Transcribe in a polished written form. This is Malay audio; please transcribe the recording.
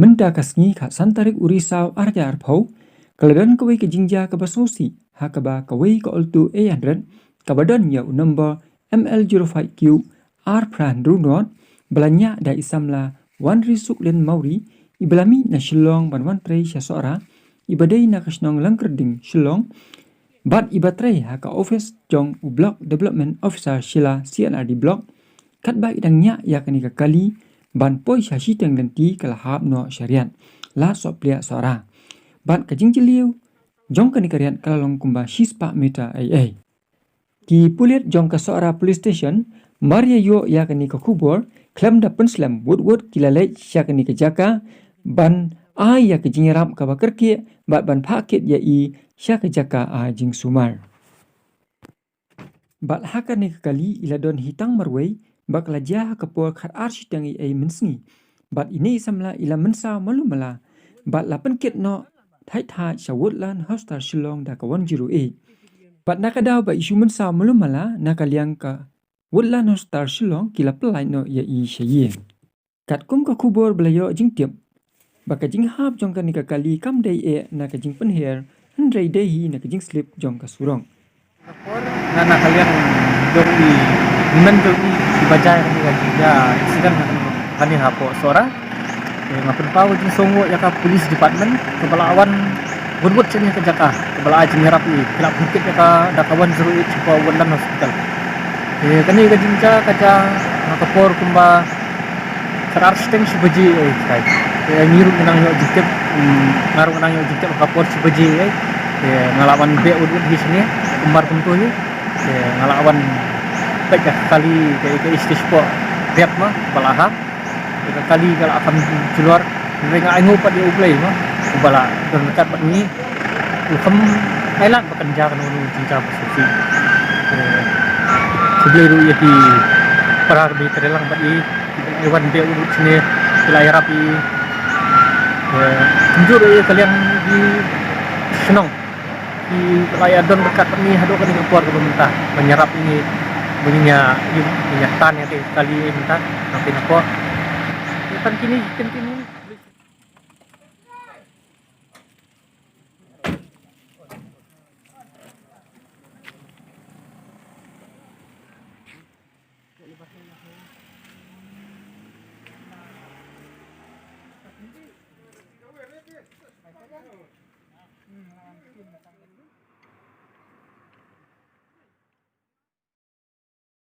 Menda kasngi ka santarik urisau arja arpau, kaladan kawai ke jingja ka basosi, hakaba kawai ka oltu 800, kabadan ya number ML05Q R pran runot, belanya da isamla wan risuk len mauri, ibalami na Shillong ban wan trei syasora, ibadai na kasnong langkerding Shillong, bat ibatrei haka office jong block development officer Shila CNRD block, kat ba idangnya ya kanika kali, ban poi syashi teng denti kalahap no syariat, la sok plia sora. Ban kajing jeliu, jong kanikarian kalalong kumba shispa meta ai. Ki pulit jong ka sora police station, Maria yo ya kanika kubor, klam da penslam wood kilalej sya kanika jaka, ban ai ya kajing rap ka bakerki, bat ban pakit ya i sya ka jaka jing sumar. Bat haka ni kali iladon hitang marway, bak lajah kapur khat arshi tangi ai mensni. Bat ini samla ila mensa malu mala. Bat lapan kit no thai sya woodland hostar Shillong da ka 108. Bat nakadaw ba isu mensa malu mala nakaliang ka woodland hostar Shillong kila pelai no ya i syayin. Kat kum ka kubur belayo jing tiap. Baka jing hap jong ka nika kali kam day naka jing penher, hendrai dehi naka jing slip jong ka surong. Nana kalian doi men doi dibaca kan ya sikan kami hapo sora ngapun pau jing songo ya ka police department kepala awan buat sini ke jaka kepala ajing rapi kila bukit ya ka dakawan seru cipa woodland hospital kani ka jinja kaca kapor kumba sarar steng sibaji kai ngiru nang yo jikep ngaru nang yo jikep kapor sibaji ngalawan be udut di sini umbar tentu ni ngalawan baik kali ke istispo rep mah balaha kali kalau akan keluar mereka aingu pat dia uplay mah bala dan dekat pat ni ukam Thailand bekerja kan unu cinta posisi sebelum ya di perar di terelang pat ni hewan be udut sini wilayah rapi tunjuk ya kalian di senang di wilayah don dekat ni hadok kan keluar ke pemerintah menyerap ini minyak tan ya kali minta nanti apa kan kini